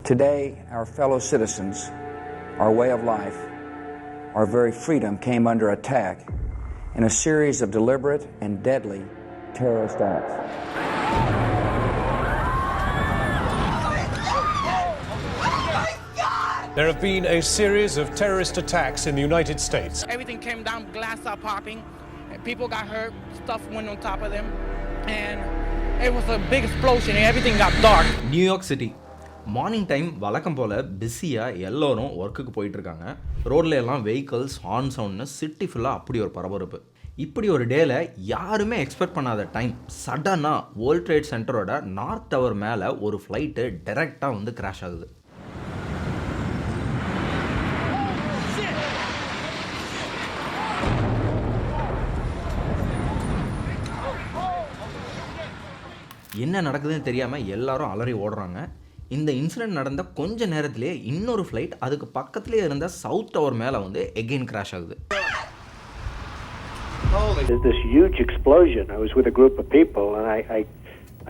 Today, our fellow citizens, our way of life, our very freedom came under attack in a series of deliberate and deadly terrorist acts. There have been a series of terrorist attacks in the United States. Everything came down, glass started popping, and people got hurt, stuff went on top of them, and it was a big explosion and everything got dark. New York city morning time வழக்கம் போல் பிஸியாக எல்லோரும் ஒர்க்குக்கு போயிட்டுருக்காங்க. ரோட்ல எல்லாம் vehicles horn சவுண்ட்னு city ஃபுல்லாக அப்படி ஒரு பரபரப்பு. இப்படி ஒரு டேல யாருமே எக்ஸ்பெக்ட் பண்ணாத டைம் சடனாக வேர்ல்ட் ட்ரேட் சென்டரோட நார்த் டவர் மேலே ஒரு ஃப்ளைட்டு டைரெக்டாக வந்து கிராஷ் ஆகுது. என்ன நடக்குதுன்னு தெரியாமல் எல்லாரும் அலறி ஓடுறாங்க. இந்த இன்சிடென்ட் நடந்த கொஞ்ச நேரத்திலே இன்னொரு ஃப்ளைட் அதுக்கு பக்கத்துலேயே இருந்த சவுத் டவர் மேலே வந்து எகெயின் கிராஷ் ஆகுது. There's this huge explosion. I was with a group of people and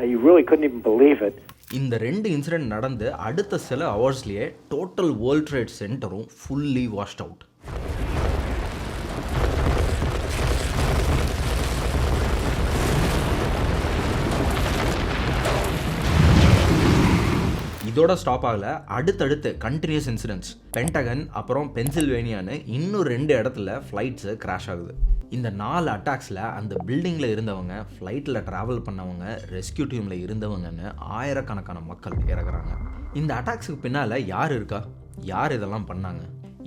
I really couldn't even believe it. இந்த ரெண்டு இன்சிடென்ட் நடந்து அடுத்த சில ஹவர்ஸ்லேயே டோட்டல் வேர்ல்ட் ட்ரேட் சென்டரும் ஃபுல்லி வாஷ்ட் அவுட். இதோட ஸ்டாப் ஆகல, அடுத்தடுத்து கண்டினியூஸ் இன்சிடென்ட்ஸ் பென்டகன் அப்புறம் பென்சில்வேனியான்னு இன்னும் 2 இடத்துல ஃப்ளைட்ஸு கிராஷ் ஆகுது. இந்த 4 அட்டாக்ஸில் அந்த பில்டிங்கில் இருந்தவங்க, ஃப்ளைட்டில் ட்ராவல் பண்ணவங்க, ரெஸ்கியூ டீமில் இருந்தவங்கன்னு ஆயிரக்கணக்கான மக்கள் இறக்குறாங்க. இந்த அட்டாக்ஸுக்கு பின்னால் யார் இருக்கா, யார் இதெல்லாம் பண்ணாங்க,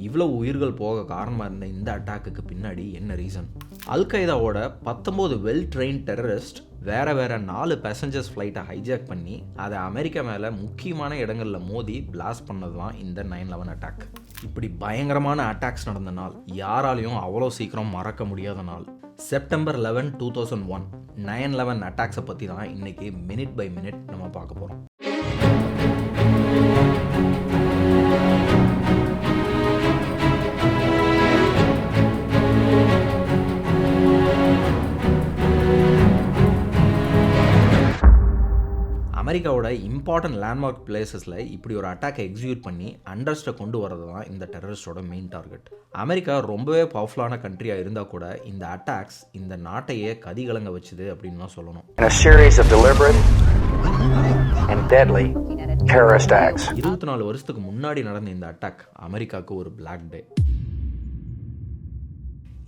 இவ்வளோ உயிர்கள் போக காரணமாக இருந்த இந்த அட்டாக்குக்கு பின்னாடி என்ன ரீசன்? அல்கைதாவோட 19 வெல் ட்ரெயின் டெரரிஸ்ட் வேறு 4 பேசஞ்சர்ஸ் ஃப்ளைட்டை ஹைஜாக் பண்ணி அதை அமெரிக்கா மேலே முக்கியமான இடங்களில் மோதி பிளாஸ்ட் பண்ணது தான் இந்த 9/11 அட்டாக். இப்படி பயங்கரமான அட்டாக்ஸ் நடந்த நாள் யாராலையும் அவ்வளோ சீக்கிரம் மறக்க முடியாத நாள். செப்டம்பர் 11, 2001 9/11 அட்டாக்ஸை பற்றி தான் இன்றைக்கி மினிட் பை மினிட் நம்ம பார்க்க போகிறோம். அமெரிக்காவோட இம்பார்ட்டன்ட் லேண்ட்மார்க் பிளேசஸில் இப்படி ஒரு அட்டாக்கை எக்ஸிக்யூட் பண்ணி அண்டர்ஸ்ட்டை கொண்டு வரது தான் இந்த டெரரிஸ்டோட மெயின் டார்கெட். அமெரிக்கா ரொம்பவே பவர்ஃபுல்லான கண்ட்ரியாக இருந்தால் கூட இந்த அட்டாக்ஸ் இந்த நாட்டையே கதிகலங்க வச்சுது அப்படின்னு தான் சொல்லணும். 24 வருஷத்துக்கு முன்னாடி நடந்த இந்த அட்டாக் அமெரிக்காவுக்கு ஒரு பிளாக் டே.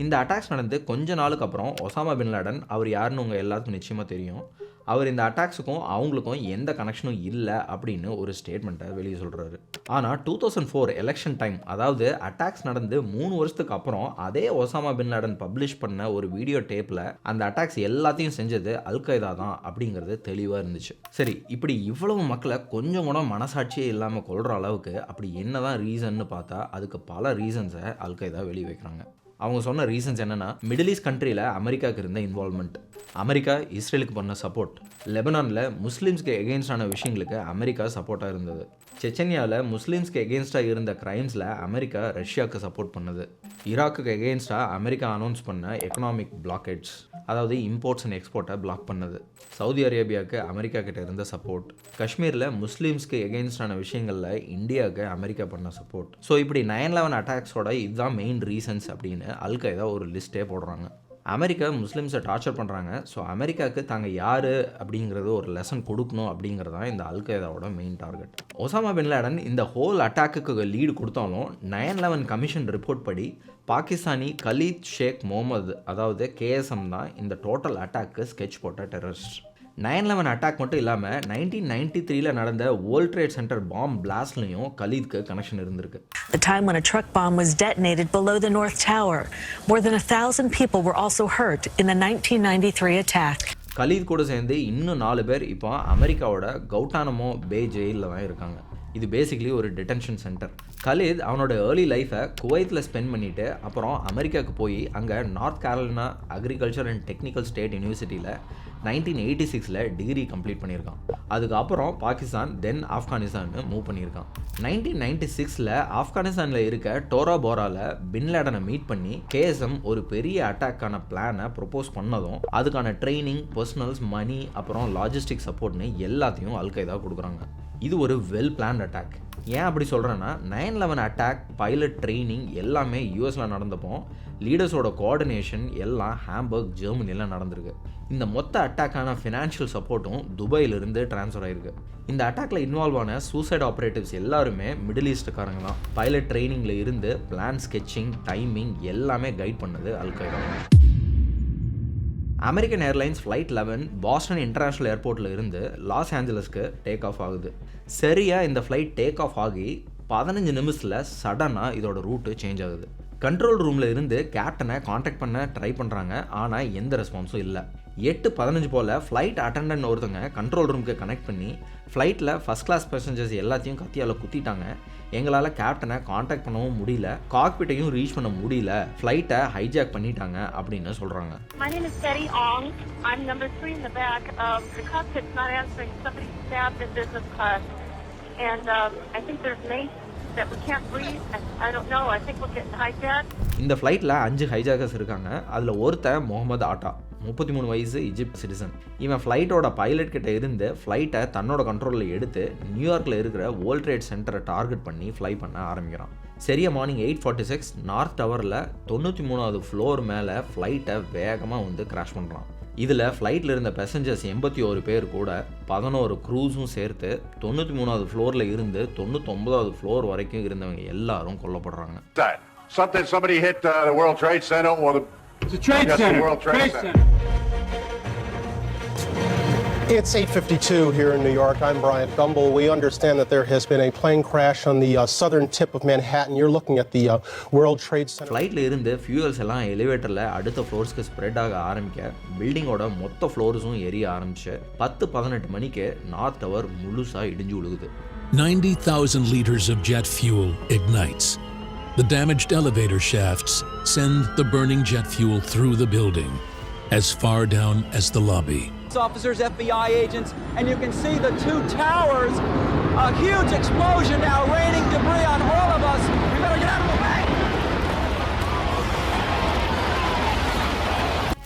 இந்த அட்டாக்ஸ் நடந்து கொஞ்ச நாளுக்கு அப்புறம் ஒசாமா பின் லாடன், அவர் யாருன்னு உங்கள் எல்லாருக்கும் நிச்சயமாக தெரியும், அவர் இந்த அட்டாக்ஸுக்கும் அவங்களுக்கும் எந்த கனெக்ஷனும் இல்லை அப்படின்னு ஒரு ஸ்டேட்மெண்ட்டை வெளியே சொல்கிறாரு. ஆனால் 2004 எலெக்ஷன் டைம், அதாவது அட்டாக்ஸ் நடந்து 3 வருஷத்துக்கு அப்புறம் அதே ஒசாமா பின் லாடன் பப்ளிஷ் பண்ண ஒரு வீடியோ டேப்பில் அந்த அட்டாக்ஸ் எல்லாத்தையும் செஞ்சது அல்கைதா தான் அப்படிங்கிறது தெளிவாக இருந்துச்சு. சரி, இப்படி இவ்வளவு மக்களை கொஞ்சம் கூட மனசாட்சியே இல்லாமல் கொள்கிற அளவுக்கு அப்படி என்ன தான் ரீசன்னு பார்த்தா அதுக்கு பல ரீசன்ஸை அல்கைதா வெளியே வைக்கிறாங்க. அவங்க சொன்ன ரீசன்ஸ் என்னென்னா, மிடில் ஈஸ்ட் கண்ட்ரியில் அமெரிக்காவுக்கு இருந்த இன்வால்மெண்ட், அமெரிக்கா இஸ்ரேலுக்கு பண்ண சப்போர்ட், லெபனானில் முஸ்லீம்ஸ்க்கு எகெயின்ஸ்டான விஷயங்களுக்கு அமெரிக்கா சப்போர்ட்டாக இருந்தது, செச்சன்யாவில் முஸ்லீம்ஸ்க்கு எகெயின்ஸ்டாக இருந்த கிரைம்ஸில் அமெரிக்கா ரஷ்யாவுக்கு சப்போர்ட் பண்ணுது, ஈராக்குக்கு எகெயின்ஸ்டாக அமெரிக்கா அனௌன்ஸ் பண்ண எக்கனாமிக் பிளாக்கேட்ஸ், அதாவது இம்போர்ட்ஸ் அண்ட் எக்ஸ்போர்ட்டை பிளாக் பண்ணது, சவுதி அரேபியாவுக்கு அமெரிக்கா கிட்ட இருந்த சப்போர்ட், காஷ்மீரில் முஸ்லீம்ஸ்க்கு எகெயின்ஸ்டான விஷயங்களில் இந்தியாவுக்கு அமெரிக்கா பண்ண சப்போர்ட். ஸோ இப்படி 9/11 அட்டாக்ஸோட இதுதான் மெயின் ரீசன்ஸ் அப்படின்னு அல்கைதா ஒரு லிஸ்ட்டே போடுறாங்க. அமெரிக்கா முஸ்லீம்ஸை டார்ச்சர் பண்ணுறாங்க. ஸோ அமெரிக்காவுக்கு தாங்க யார் அப்படிங்கிறது ஒரு லெசன் கொடுக்கணும் அப்படிங்கிறது தான் இந்த அல்கைதாவோட main target. Osama bin Laden இந்த ஹோல் அட்டாக்குக்கு லீடு கொடுத்தாலும் 9/11 கமிஷன் ரிப்போர்ட் படி பாகிஸ்தானி கலீத் ஷேக் முகமது, அதாவது KSM தான் இந்த டோட்டல் அட்டாக்கு ஸ்கெட்ச் போட்ட டெரரிஸ்ட். 9/11 அட்டாக் மட்டும் இல்லாமல் 1993 நடந்த வேர்ல்ட் ட்ரேட் சென்டர் பாம் பிளாஸ்ட்லையும் கலீத்க்கு கனெக்ஷன் இருந்திருக்கு. The time when a truck bomb was detonated below the North Tower. More than 1,000 people were also hurt in the 1993 attack. Khalid கூட சேர்ந்து இன்னும் 4 பேர் இப்போ அமெரிக்காவோட கவுட்டானமோ பே ஜெயிலில் தான் இருக்காங்க. இது பேசிக்லி ஒரு டிடென்ஷன் சென்டர். கலீத் அவனோட ஏர்லி லைஃப்பை குவைத்தில் ஸ்பெண்ட் பண்ணிவிட்டு அப்புறம் அமெரிக்காவுக்கு போய் அங்கே north Carolina agriculture and technical state யூனிவர்சிட்டியில் 1986 டிகிரி கம்ப்ளீட் பண்ணியிருக்கான். அதுக்கப்புறம் பாகிஸ்தான் தென் ஆப்கானிஸ்தான்னு மூவ் பண்ணியிருக்கான். 1996 ஆப்கானிஸ்தானில் இருக்க டோரா போராவில் பின் லாடனை மீட் பண்ணி KSM ஒரு பெரிய அட்டாக்கான பிளானை ப்ரொப்போஸ் பண்ணதும் அதுக்கான ட்ரைனிங், பர்சனல்ஸ், மணி, அப்புறம் லாஜிஸ்டிக் சப்போர்ட்னு எல்லாத்தையும் அல்கைதா கொடுக்குறாங்க. இது ஒரு வெல் பிளான்ட் அட்டாக். ஏன் அப்படி சொல்கிறேன்னா 9/11 அட்டாக், பைலட் ட்ரைனிங் எல்லாமே யூஎஸில் நடந்தப்போ லீடர்ஸோட கோஆர்டினேஷன் எல்லாம் ஹாம்பர்க், ஜெர்மனியில் நடந்திருக்கு. இந்த மொத்த அட்டாக்கான ஃபினான்ஷியல் சப்போர்ட்டும் துபாயிலிருந்து ட்ரான்ஸ்ஃபர் ஆகிருக்கு. இந்த அட்டாக்ல இன்வால்வ் ஆன சூசைட் ஆப்ரேட்டிவ்ஸ் எல்லாருமே மிடில் ஈஸ்ட்டுக்காரங்க தான். பைலட் ட்ரைனிங்கில் இருந்து பிளான் ஸ்கெட்சிங், டைமிங் எல்லாமே கைட் பண்ணது Al Qaeda. American Airlines flight 11 Boston International ஏர்போர்ட்டில் இருந்து லாஸ் ஏஞ்சலஸ்க்கு டேக் ஆஃப் ஆகுது. சரியாக இந்த ஃப்ளைட் டேக் ஆஃப் ஆகி 15 நிமிஷத்தில் சடனாக இதோட ரூட்டு சேஞ்ச் ஆகுது. கண்ட்ரோல் ரூமில் இருந்து கேப்டனை காண்டாக்ட் பண்ண ட்ரை பண்ணுறாங்க, ஆனால் எந்த ரெஸ்பான்ஸும் இல்லை. 8:15 போல் ஃப்ளைட் அட்டெண்டன்ட் ஒருத்தங்க கண்ட்ரோல் ரூமுக்கு கனெக்ட் பண்ணி ஃப்ளைட்டில் ஃபஸ்ட் கிளாஸ் பேசஞ்சர்ஸ் எல்லாத்தையும் கத்தியால் குத்திட்டாங்க, எங்களால் கேப்டனை காண்டாக்ட் பண்ணவும் முடியல, காக்பிட்டையும் ரீச் பண்ண முடியல, ஃப்ளைட்டை ஹைஜாக் பண்ணிட்டாங்க அப்படின்னு சொல்கிறாங்க. My name is Betty Ong. I'm number 3 in the back. The cockpit's not answering. Somebody stabbed in business class. And I think there's mates that we can't breathe. I don't know. I think we're getting hijacked. இந்த ஃப்ளைட்டில் 5 hijackers இருக்காங்க. அதில் ஒருத்தன் முகமது ஆட்டா, 33 வயசு, Egypt citizen. இவன் ஃப்ளைட்டோட pilot கிட்ட இருந்து ஃப்ளைட்டை தன்னோட கண்ட்ரோலில் எடுத்து நியூயார்க்கில் இருக்கிற வேர்ல்ட் ட்ரேட் சென்டரை டார்கெட் பண்ணி ஃப்ளை பண்ண ஆரம்பிக்கிறான். சரியா மார்னிங் 8:46 நார்த் டவரில் 93வது ஃப்ளோர் மேலே ஃப்ளைட்டை வேகமாக வந்து கிராஷ் பண்ணுறான். இதில் ஃப்ளைட்டில் இருந்த பேசஞ்சர்ஸ் 81 பேர் கூட 11 க்ரூஸும் சேர்த்து 93வது ஃப்ளோரில் இருந்து 99வது ஃப்ளோர் வரைக்கும் இருந்தவங்க எல்லாரும் கொல்லப்படுறாங்க. Somebody hit the World Trade Center or the Trade Center. World Trade Center. It's 8:52 here in New York. I'm Bryant Gumbel. We understand that there has been a plane crash on the southern tip of Manhattan. You're looking at the World Trade Center. ஃப்ளைட்டில் இருந்து fuels எல்லாம் எலிவேட்டரில் அடுத்த ஃப்ளோர்ஸ்க்கு spread ஆக ஆரம்பிக்க பில்டிங்கோட மொத்த ஃப்ளோர்ஸும் எரிய ஆரம்பிச்சு 10-18 மணிக்கு நார்த் டவர் முழுசாக இடிஞ்சு விழுகுது. 90,000 liters of jet fuel ignites. The damaged elevator shafts send the burning jet fuel through the building as far down as the lobby. Officers, FBI agents, and you can see the two towers. A huge explosion now, raining debris on all of us. We better get out of the way.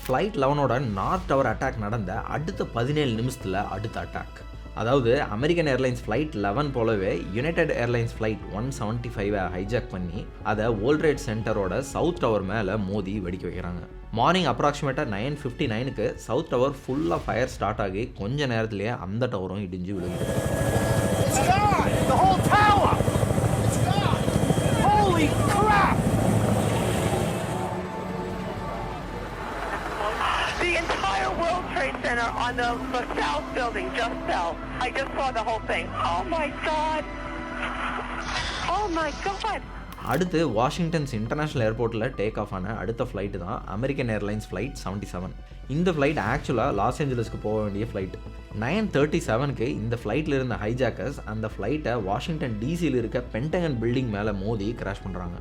Flight 11ஓட North Tower attack நடந்த அடுத்த 17 நிமிஷத்தில் அடுத்த attack. அதாவது American Airlines flight 11 போலவே United airlines flight 175 hijack பண்ணி அதை world trade சென்டரோட south tower மேலே மோதி வெடிக்க வைக்கிறாங்க. மார்னிங் அப்ராக்சிமேட்டாக 9:59க்கு சவுத் டவர் ஃபுல்லாக ஃபயர் ஸ்டார்ட் ஆகி கொஞ்ச நேரத்திலேயே அந்த டவரும் இடிஞ்சு விழுகுது. The entire World Trade Center on the south building just fell. I just saw the whole thing. Oh my God. Oh my God. அடுத்து வாஷிங்டன்ஸ் இன்டர்நேஷ்னல் ஏர்போர்ட்டில் டேக் ஆஃப் ஆன அடுத்த ஃப்ளைட்டு தான் அமெரிக்கன் ஏர்லைன்ஸ் ஃப்ளைட் 77. இந்த flight ஆக்சுவலாக loss ஏஞ்சலஸ்க்கு போக வேண்டிய flight. 9:37க்கு இந்த ஃப்ளைட்டில் இருந்த ஹைஜாக்கர்ஸ் அந்த ஃப்ளைட்டை வாஷிங்டன் டிசியில் இருக்க பென்டகன் பில்டிங் மேலே மோதி கிராஷ் பண்ணுறாங்க.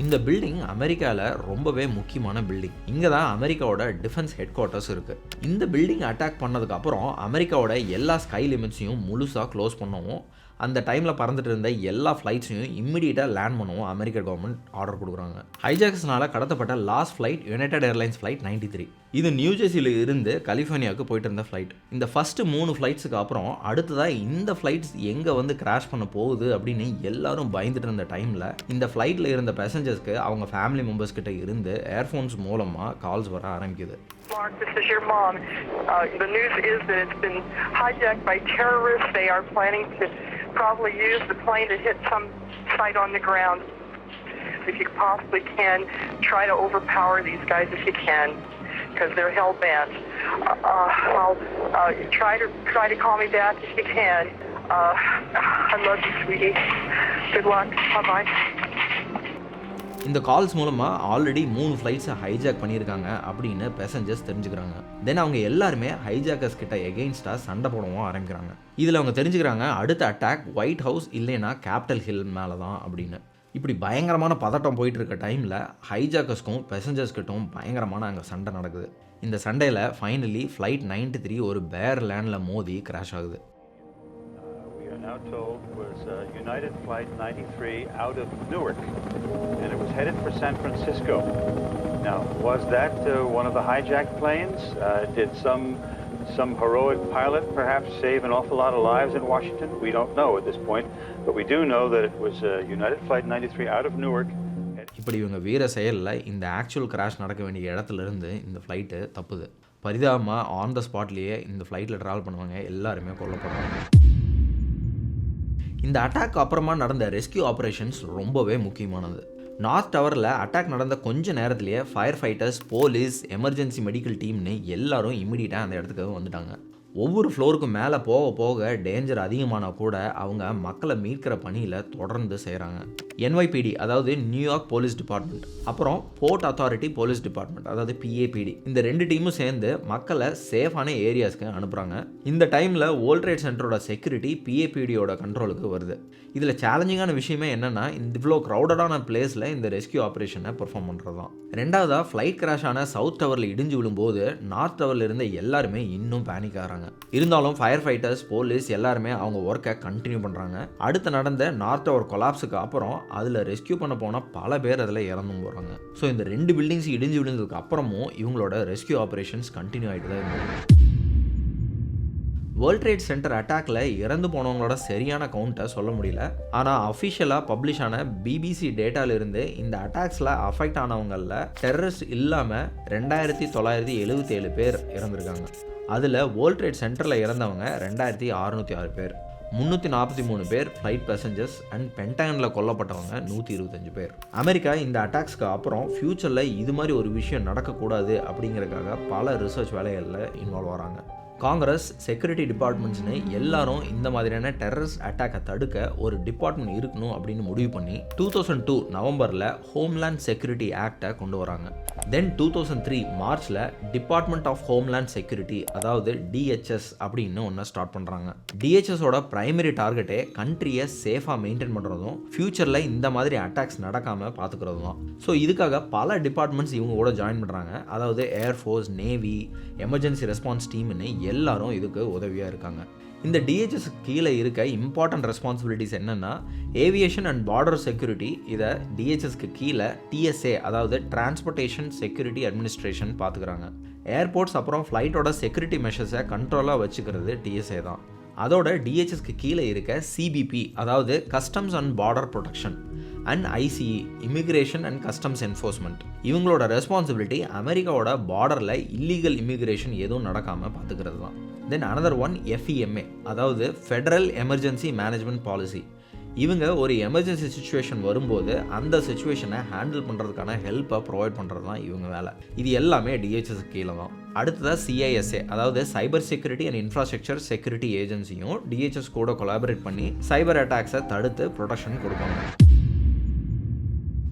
இந்த பில்டிங் அமெரிக்காவில் ரொம்பவே முக்கியமான பில்டிங். இங்கே தான் அமெரிக்காவோட டிஃபென்ஸ் ஹெட் குவார்ட்டர்ஸ் இருக்குது. இந்த பில்டிங் அட்டாக் பண்ணதுக்கு அப்புறம் அமெரிக்காவோட எல்லா ஸ்கை லிமிட்ஸையும் முழுசாக க்ளோஸ் பண்ணவும், அந்த டைமில் பறந்துட்டு இருந்த எல்லா ஃப்ளைட்ஸையும் இம்மிடியேட்டாக லேண்ட் பண்ணவும் அமெரிக்க கவர்மெண்ட் ஆர்டர் கொடுக்குறாங்க. ஹைஜாக்ஸ்னால கடத்தப்பட்ட last flight United airlines flight 93. இது நியூஜெர்சியில் இருந்து கலிஃபோர்னியாவுக்கு போயிட்டு இருந்த ஃப்ளைட். இந்த ஃபஸ்ட்டு 3 ஃப்ளைட்ஸுக்கு அப்புறம் அடுத்ததாக இந்த ஃப்ளைட்ஸ் எங்கே வந்து கிராஷ் பண்ண போகுது அப்படின்னு எல்லாரும் பயந்துட்டு இருந்த டைமில் இந்த ஃப்ளைட்டில் இருந்த பேசஞ்சர்ஸ்க்கு அவங்க ஃபேமிலி மெம்பர்ஸ் கிட்ட இருந்து ஏர்ஃபோன்ஸ் மூலமாக கால்ஸ் வர ஆரம்பிக்குது. Mark, this is your mom. The news is that it's been hijacked by terrorists. They are planning to probably use the plane to hit some site on the ground. If you possibly can, try to overpower these guys if you can, because they're hell-bent. I'll try to call me back if you can. I love you, sweetie. Good luck. Bye-bye. இந்த calls மூலமாக already 3 ஃப்ளைட்ஸை hijack பண்ணியிருக்காங்க அப்படின்னு passengers தெரிஞ்சுக்கிறாங்க. தென் அவங்க எல்லாருமே hijackers கிட்ட எகெயின்ஸ்டாக சண்டை போடவும் ஆரம்பிக்கிறாங்க. இதில் அவங்க தெரிஞ்சுக்கிறாங்க அடுத்த அட்டாக் ஒயிட் ஹவுஸ் இல்லைன்னா கேபிட்டல் ஹில் மேலே தான் அப்படின்னு. இப்படி பயங்கரமான பதட்டம் போயிட்டு இருக்க டைமில் ஹைஜாக்கர்ஸ்க்கும் பேசஞ்சர்ஸ்கிட்டும் பயங்கரமான அங்கே சண்டை நடக்குது. இந்த சண்டையில் ஃபைனலி ஃப்ளைட் 93 ஒரு பேர் லேண்டில் மோதி கிராஷ் ஆகுது. now told was United Flight 93 out of Newark, and it was headed for San Francisco. Now, was that one of the hijacked planes? Did some heroic pilot perhaps save an awful lot of lives in Washington? We don't know at this point, but we do know that it was United Flight 93 out of Newark. இப்படி இவங்க வீர செயலில் இந்த actual crash நடக்க வேண்டிய இடத்துலேருந்து இந்த flight தப்புது. பரிதாபமாக ஆன் த ஸ்பாட்லேயே இந்த ஃப்ளைட்டில் ட்ராவல் பண்ணுவாங்க எல்லாருமே கொல்லப்படுறாங்க. இந்த அட்டாக் அப்புறமா நடந்த ரெஸ்கியூ ஆப்ரேஷன்ஸ் ரொம்பவே முக்கியமானது. நார்த் டவரில் அட்டாக் நடந்த கொஞ்ச நேரத்திலேயே fire fighters, police, emergency medical டீம்னு எல்லாரும் இம்மிடியட்டாக அந்த இடத்துக்கு வந்துட்டாங்க. ஒவ்வொரு ஃப்ளோருக்கும் மேலே போக போக டேஞ்சர் அதிகமானால் கூட அவங்க மக்களை மீட்கிற பணியில் தொடர்ந்து செய்கிறாங்க. NYPD அதாவது நியூயார்க் போலீஸ் டிபார்ட்மெண்ட், அப்புறம் போர்ட் அத்தாரிட்டி போலீஸ் டிபார்ட்மெண்ட் அதாவது PAPD, இந்த ரெண்டு டீமும் சேர்ந்து மக்களை சேஃபான ஏரியாஸ்க்கு அனுப்புகிறாங்க. இந்த டைமில் வேர்ல்ட் ட்ரேட் சென்டரோட செக்யூரிட்டி PAPDயோட கண்ட்ரோலுக்கு வருது. இதில் சேலஞ்சிங்கான விஷயமே என்னென்னா, இந்த இவ்வளோ க்ரௌடடான பிளேஸில் இந்த ரெஸ்கியூ ஆப்ரேஷனை பெர்ஃபார்ம் பண்ணுறது தான். ரெண்டாவதாக ஃப்ளைட் கிராஷ் ஆன சவுத் டவரில் இடிஞ்சு விழும்போது நார்த் டவரில் இருந்த எல்லாருமே இன்னும் பேனிக் ஆகிறாங்க. இருந்தாலும் ஃபயர் ஃபைட்டர்ஸ், போலீஸ் எல்லாருமே அவங்க ஒர்க்கை கண்டினியூ பண்ணுறாங்க. அடுத்து நடந்த நார்த் டவர் கொலாப்ஸுக்கு அப்புறம் அதில் ரெஸ்கியூ பண்ண போனால் பல பேர் அதில் இறந்தும் போகிறாங்க. ஸோ இந்த ரெண்டு பில்டிங்ஸ் இடிஞ்சு விழுந்ததுக்கு அப்புறமும் இவங்களோட ரெஸ்கியூ ஆப்ரேஷன்ஸ் கண்டினியூ ஆகிட்டு தான் இருந்தது. வேர்ல்ட் ட்ரேட் சென்டர் அட்டாக்ல இறந்து போனவங்களோட சரியான கவுண்ட்டை சொல்ல முடியல. ஆனால் அஃபிஷியலாக பப்ளிஷ் ஆன BBC டேட்டாலிருந்து இந்த அட்டாக்ஸில் அஃபெக்ட் ஆனவங்களில் டெரரிஸ்ட் இல்லாமல் 2977 பேர் இறந்துருக்காங்க. அதில் வேர்ல்ட் ட்ரேட் சென்டரில் இறந்தவங்க 2606 பேர், 343 பேர் ஃப்ளைட் பேசஞ்சர்ஸ் அண்ட் பென்டகனில் கொல்லப்பட்டவங்க 125 பேர். அமெரிக்கா இந்த அட்டாக்ஸ்க்கு அப்புறம் ஃப்யூச்சரில் இது மாதிரி ஒரு விஷயம் நடக்கக்கூடாது அப்படிங்கிறதுக்காக பல ரிசர்ச் வேலைகளில் இன்வால்வ் ஆகிறாங்க. காங்கிரஸ், செக்யூரிட்டி டிபார்ட்மெண்ட்ஸ்னு எல்லாரும் இந்த மாதிரியான டெரரிஸ்ட் அட்டாக்கை தடுக்க ஒரு டிபார்ட்மெண்ட் இருக்கணும் அப்படின்னு முடிவு பண்ணி 2002 நவம்பரில் ஹோம்லேண்ட் செக்யூரிட்டி ஆக்டை கொண்டு வராங்க. தென் 2003 மார்ச்சில் டிபார்ட்மெண்ட் ஆஃப் ஹோம்லேண்ட் செக்யூரிட்டி அதாவது DHS அப்படின்னு ஒன்று ஸ்டார்ட் பண்ணுறாங்க. DHSோட பிரைமரி டார்கெட்டே கண்ட்ரியை சேஃபாக மெயின்டைன் பண்ணுறதும் ஃப்யூச்சரில் இந்த மாதிரி அட்டாக்ஸ் நடக்காமல் பார்த்துக்கிறது தான். ஸோ இதுக்காக பல டிபார்ட்மெண்ட்ஸ் இவங்க கூட ஜாயின் பண்ணுறாங்க. அதாவது ஏர்ஃபோர்ஸ், நேவி, எமர்ஜென்சி ரெஸ்பான்ஸ் டீம்னு எல்லாரும் இதுக்கு உதவியாக இருக்காங்க. இந்த DHS கீழே இருக்க இம்பார்ட்டன்ட் ரெஸ்பான்சிபிலிட்டிஸ் என்னென்னா, ஏவியேஷன் அண்ட் பார்டர் செக்யூரிட்டி இதை DHSக்கு கீழே TSA அதாவது டிரான்ஸ்போர்ட்டேஷன் செக்யூரிட்டி அட்மினிஸ்ட்ரேஷன் பார்த்துக்கிறாங்க. ஏர்போர்ட்ஸ் அப்புறம் ஃப்ளைட்டோட செக்யூரிட்டி மெஷர்ஸை கண்ட்ரோலாக வச்சுக்கிறது TSA தான். அதோட DHSக்கு கீழே இருக்க CBP அதாவது customs and border protection and ICE immigration and customs enforcement, இவங்களோட ரெஸ்பான்சிபிலிட்டி அமெரிக்காவோட பார்டரில் இல்லீகல் இமிக்ரேஷன் எதுவும் நடக்காமல் பார்த்துக்கிறது தான். தென் அனதர் ஒன் FEMA அதாவது ஃபெடரல் எமர்ஜென்சி மேனேஜ்மெண்ட் பாலிசி. இவங்க ஒரு எமர்ஜென்சி சுச்சுவேஷன் வரும்போது அந்த சுச்சுவேஷனை ஹேண்டில் பண்ணுறதுக்கான ஹெல்ப்பை ப்ரொவைட் பண்ணுறது தான் இவங்க வேலை. இது எல்லாமே DHS கீழே தான். அடுத்ததாக CISA அதாவது cyber security and infrastructure security ஏஜென்சியும் DHS கூட கொலாபரேட் பண்ணி சைபர் அட்டாக்ஸை தடுத்து ப்ரொடெக்ஷன் கொடுப்பாங்க.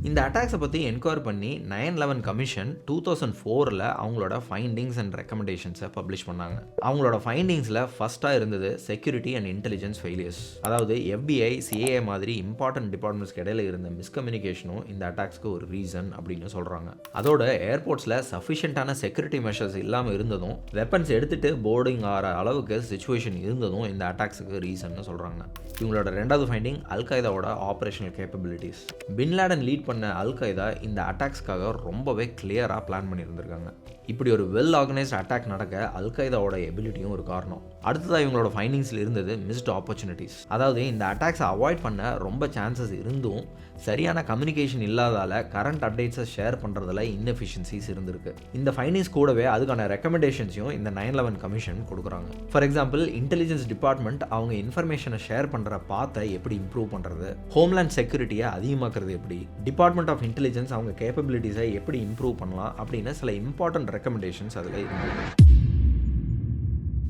இந்த அட்டாக்ஸை பற்றி என்கொயர் பண்ணி 9/11 கமிஷன் 2004 அவங்களோட ஃபைண்டிங்ஸ் அண்ட் ரெக்கமெண்டேஷன்ஸை பப்ளிஷ் பண்ணாங்க. அவங்களோட ஃபைண்டிங்ஸில் ஃபஸ்ட்டாக இருந்தது செக்யூரிட்டி அண்ட் இன்டெலிஜென்ஸ் ஃபெயிலியர்ஸ். அதாவது FBI, CIA மாதிரி இம்பார்ட்டன்ட் டிபார்ட்மெண்ட்ஸ்க்கு இடையில இருந்த மிஸ்கம்யூனிகேஷனும் இந்த அட்டாக்ஸ்க்கு ஒரு ரீசன் அப்படின்னு சொல்கிறாங்க. அதோட ஏர்போர்ட்ஸில் சஃபிஷியண்டான செக்யூரிட்டி மெஷர்ஸ் இல்லாமல் இருந்ததும், வெப்பன்ஸ் எடுத்துகிட்டு போர்டிங் ஆகிற அளவுக்கு சுச்சுவேஷன் இருந்ததும் இந்த அட்டாக்ஸுக்கு ரீசன்னு சொல்கிறாங்க. இவங்களோட ரெண்டாவது ஃபைண்டிங் அல்-qaedaவோட ஆப்ரேஷனல் கேப்பபிலிட்டிஸ். பின் லாடன் லீட் பண்ண அல்-qaeda இந்த அட்டாக்ஸ்க்காக ரொம்பவே கிளியராக பிளான் பண்ணியிருந்திருக்காங்க. இப்படி ஒரு வெல் ஆர்கனைஸ்ட் அட்டாக் நடக்க அல்-qaedaவோட எபிலிட்டியும் ஒரு காரணம். அடுத்ததாக இவங்களோட ஃபைண்டிங்ஸில் இருந்தது மிஸ்ட் ஆப்பர்ச்சுனிட்டிஸ். அதாவது இந்த அட்டாக்ஸை அவாய்ட் பண்ண ரொம்ப சான்சஸ் இருந்தும் சரியான கம்யூனிகேஷன் இல்லாதால கரண்ட் அப்டேட்ஸை ஷேர் பண்ணுறதுல இன்எஃபிஷியன்சிஸ் இருந்திருக்கு. இந்த ஃபைண்டிங்ஸ் கூடவே அதுக்கான ரெக்கமெண்டேஷன்ஸையும் இந்த 9/11 கமிஷன் கொடுக்குறாங்க. ஃபார் எக்ஸாம்பிள், இன்டெலிஜென்ஸ் டிபார்ட்மெண்ட் அவங்க இன்ஃபர்மேஷனை ஷேர் பண்ணுற பாத்தை எப்படி இம்ப்ரூவ் பண்ணுறது, ஹோம்லேண்ட் செக்யூரிட்டியை அதிகமாக்குறது எப்படி, டிபார்ட்மெண்ட் ஆஃப் இன்டெலிஜென்ஸ் அவங்க கேப்பபிலிட்டிஸை எப்படி இம்ப்ரூவ் பண்ணலாம் அப்படின்னு சில இம்பார்ட்டன்ட் ரெக்கமெண்டேஷன்ஸ் அதில் இருந்தது.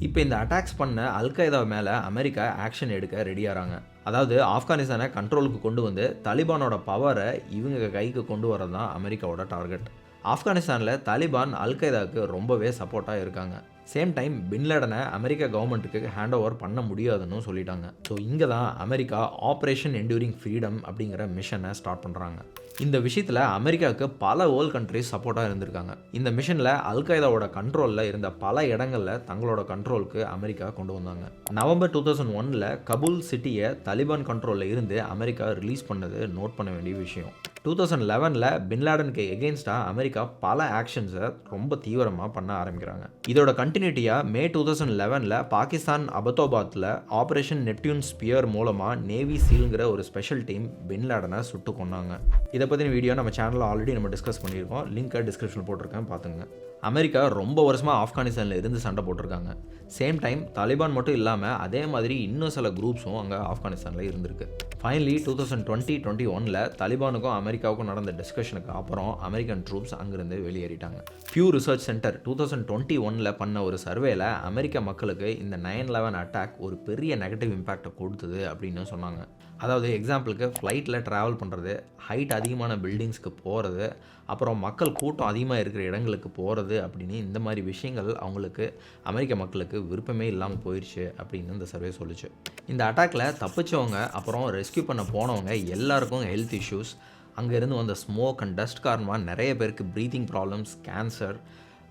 இப்போ இந்த அட்டாக்ஸ் பண்ண அல்-qaeda மேலே அமெரிக்கா ஆக்ஷன் எடுக்க ரெடியாகிறாங்க. அதாவது ஆப்கானிஸ்தானை கண்ட்ரோலுக்கு கொண்டு வந்து தாலிபானோட பவரை இவங்க கைக்கு கொண்டு வரது தான் அமெரிக்காவோட டார்கெட். ஆப்கானிஸ்தானில் தாலிபான் அல்-qaedaக்கு ரொம்பவே சப்போர்ட்டாக இருக்காங்க. சேம் டைம் பின்லேடனை அமெரிக்கா கவர்மெண்ட்டுக்கு ஹேண்ட் ஓவர் பண்ண முடியாதுன்னு சொல்லிட்டாங்க. ஸோ இங்கே தான் அமெரிக்கா ஆப்ரேஷன் என்டியூரிங் ஃப்ரீடம் அப்படிங்கிற மிஷனை ஸ்டார்ட் பண்ணுறாங்க. இந்த விஷயத்தில் அமெரிக்காவுக்கு பல வேர்ல்ட் கண்ட்ரிஸ் சப்போர்ட்டாக இருந்திருக்காங்க. இந்த மிஷனில் அல்கைதாவோட கண்ட்ரோலில் இருந்த பல இடங்களில் தங்களோட கண்ட்ரோலுக்கு அமெரிக்கா கொண்டு வந்தாங்க. நவம்பர் 2001 கபூல் சிட்டியை தலிபான் கண்ட்ரோலில் இருந்து அமெரிக்கா ரிலீஸ் பண்ணது நோட் பண்ண வேண்டிய விஷயம். 2011 பின்லேடனுக்கு எகெயின்ஸ்டாக அமெரிக்கா பல ஆக்ஷன்ஸை ரொம்ப தீவிரமாக பண்ண ஆரம்பிக்கிறாங்க. இதோட கண்டினியூட்டியாக மே 2011 பாகிஸ்தான் அபத்தோபாத்தில் ஆப்ரேஷன் நெப்டியூன் ஸ்பியர் மூலமாக நேவி சீல்ங்கிற ஒரு ஸ்பெஷல் டீம் பின்லேடனை சுட்டு கொண்டாங்க. இதை பற்றின வீடியோ நம்ம சேனலில் ஆல்ரெடி நம்ம டிஸ்கஸ் பண்ணியிருக்கோம். லிங்க்கை டிஸ்கிரிப்ஷனில் போட்டிருக்கேன், பார்த்துங்க. அமெரிக்கா ரொம்ப வருஷமாக ஆப்கானிஸ்தானில் இருந்து சண்டை போட்டிருக்காங்க. சேம் டைம் தாலிபான் மட்டும் இல்லாமல் அதே மாதிரி இன்னும் சில குரூப்ஸும் அங்கே ஆப்கானிஸ்தானில் இருந்திருக்கு. ஃபைனலி 2020-21 தாலிபானுக்கும் அமெரிக்காவுக்கும் நடந்த டிஸ்கஷனுக்கு அப்புறம் அமெரிக்கன் ட்ரூப்ஸ் அங்கேருந்து வெளியேறிட்டாங்க. பியூ ரிசர்ச் சென்டர் 2021 பண்ண ஒரு சர்வேல அமெரிக்க மக்களுக்கு இந்த 9/11 அட்டாக் ஒரு பெரிய நெகட்டிவ் இம்பேக்டை கொடுத்தது அப்படின்னு சொன்னாங்க. அதாவது எக்ஸாம்பிளுக்கு ஃப்ளைட்டில் ட்ராவல் பண்ணுறது, ஹைட் அதிகமான பில்டிங்ஸ்க்கு போகிறது, அப்புறம் மக்கள் கூட்டம் அதிகமாக இருக்கிற இடங்களுக்கு போகிறது அப்படின்னு இந்த மாதிரி விஷயங்கள் அவங்களுக்கு அமெரிக்க மக்களுக்கு விருப்பமே இல்லாமல் போயிடுச்சு அப்படின்னு இந்த சர்வே சொல்லிச்சு. இந்த அட்டாக்ல தப்பிச்சவங்க அப்புறம் ரெஸ்கியூ பண்ண போனவங்க எல்லாருக்கும் ஹெல்த் இஷ்யூஸ், அங்கேருந்து வந்த ஸ்மோக் அண்ட் டஸ்ட் காரணமாக நிறைய பேருக்கு ப்ரீத்திங் ப்ராப்ளம்ஸ், கேன்சர்,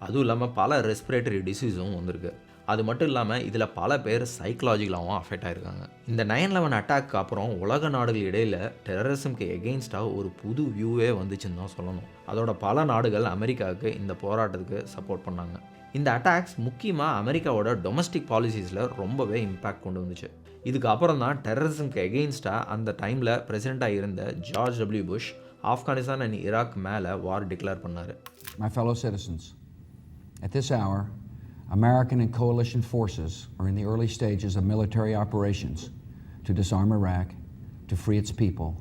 அதுவும் இல்லாமல் பல ரெஸ்பிரேட்டரி டிசீஸும் வந்திருக்கு. அது மட்டும் இல்லாமல் இதில் பல பேர் சைக்கலாஜிக்கலாகவும் அஃபெக்ட் ஆகிருக்காங்க. இந்த 9/11 அட்டாக்கு அப்புறம் உலக நாடுகள் இடையில் டெரரிசம்க்கு எகெயின்ஸ்டாக ஒரு புது வியூவே வந்துச்சுன்னு தான் சொல்லணும். அதோட பல நாடுகள் அமெரிக்காவுக்கு இந்த போராட்டத்துக்கு சப்போர்ட் பண்ணாங்க. இந்த அட்டாக்ஸ் முக்கியமாக அமெரிக்காவோட டொமஸ்டிக் பாலிசிஸில் ரொம்பவே இம்பேக்ட் கொண்டு வந்துச்சு. இதுக்கு அப்புறம் தான் டெரரிசம்க்கு எகெயின்ஸ்டாக அந்த டைமில் பிரசிடெண்ட்டாக இருந்த George W Bush Afghanistan and Iraq மேலே வார் டிக்ளேர் பண்ணார். My fellow citizens, at this hour, American and coalition forces are in the early stages of military operations to disarm Iraq, to free its people,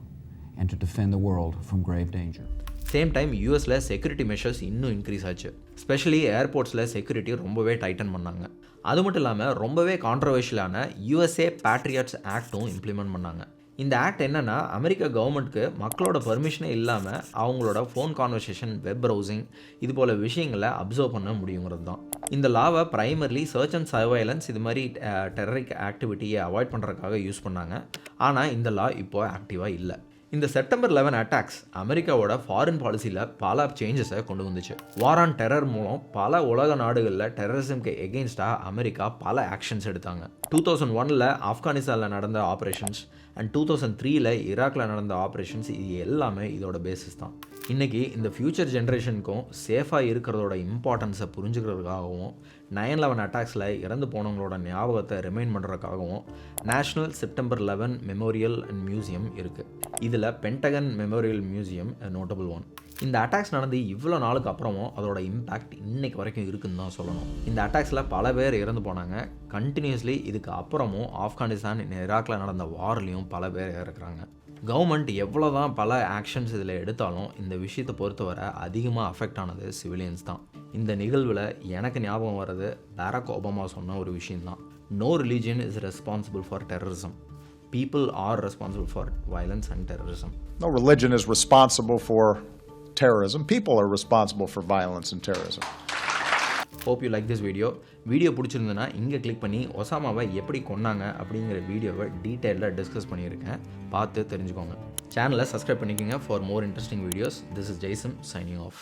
and to defend the world from grave danger. Same time யூஎஸில் security measures இன்னும் increase ஆச்சு. Specially ஏர்போர்ட்ஸில் security ரொம்பவே Titan பண்ணாங்க. அது மட்டும் இல்லாமல் ரொம்பவே கான்ட்ரவர்ஷியலான USA Patriots ஆக்டும் implement பண்ணாங்க. இந்த ஆக்ட் என்னென்னா, அமெரிக்கா கவர்மெண்ட்டுக்கு மக்களோட பெர்மிஷனே இல்லாமல் அவங்களோட ஃபோன் கான்வர்சேஷன், வெப் ப்ரௌசிங் இது போல் விஷயங்களை அப்சர்வ் பண்ண முடியுங்கிறது தான். இந்த லாவை ப்ரைமர்லி சர்ச் அண்ட் சர்வைலன்ஸ் இது மாதிரி டெரரிக் ஆக்டிவிட்டியை அவாய்ட் பண்ணுறதுக்காக யூஸ் பண்ணாங்க. ஆனால் இந்த லா இப்போ ஆக்டிவாக இல்லை. இந்த செப்டம்பர் 11 அட்டாக்ஸ் அமெரிக்காவோட ஃபாரின் பாலிசியில் பல சேஞ்சஸை கொண்டு வந்துச்சு. வார் ஆன் டெரர் மூலம் பல உலக நாடுகளில் டெரரிசம்க்கு எகெயின்ஸ்டாக அமெரிக்கா பல ஆக்ஷன்ஸ் எடுத்தாங்க. 2001 ஆப்கானிஸ்தானில் நடந்த ஆப்ரேஷன்ஸ் அண்ட் 2003 ஈராக்கில் நடந்த ஆப்ரேஷன்ஸ், இது எல்லாமே இதோட பேசிஸ் தான். இன்றைக்கி இந்த ஃப்யூச்சர் ஜென்ரேஷனுக்கும் சேஃபாக இருக்கிறதோட இம்பார்ட்டன்ஸை புரிஞ்சுக்கிறதுக்காகவும் 9/11 அட்டாக்ஸில் இறந்து போனவங்களோட ஞாபகத்தை ரிமைண்ட் பண்ணுறதுக்காகவும் National September 11 memorial and museum இருக்குது. இதில் Pentagon memorial museum notable one. இந்த அட்டாக்ஸ் நடந்து இவ்வளோ நாளுக்கு அப்புறமும் அதோட இம்பேக்ட் இன்னைக்கு வரைக்கும் இருக்குன்னு தான் சொல்லணும். இந்த அட்டாக்ஸில் பல பேர் இறந்து போனாங்க. கண்டினியூஸ்லி இதுக்கு அப்புறமும் ஆப்கானிஸ்தான், ஈராக்கில் நடந்த வார்லேயும் பல பேர் இறக்குறாங்க. கவர்மெண்ட் எவ்வளோ தான் பல ஆக்ஷன்ஸ் இதில் எடுத்தாலும் இந்த விஷயத்தை பொறுத்தவரை அதிகமாக அஃபெக்ட் ஆனது சிவிலியன்ஸ் தான். இந்த நிகழ்வில் எனக்கு ஞாபகம் வர்றது பாரக் ஒபாமா சொன்ன ஒரு விஷயம்தான். No religion is responsible for terrorism. People are responsible for violence and terrorism. No religion is responsible for terrorism. People are responsible for violence and terrorism. Hope you like this video. Video பிடிச்சிருந்ததுன்னா இங்கே click பண்ணி ஒசாமாவை எப்படி கொன்னாங்க அப்படிங்கிற வீடியோவை டீட்டெயிலாக discuss பண்ணியிருக்கேன், பார்த்து தெரிஞ்சுக்கோங்க. சேனலை சப்ஸ்கிரைப் பண்ணிக்கோங்க for more interesting videos. This is Jason signing off.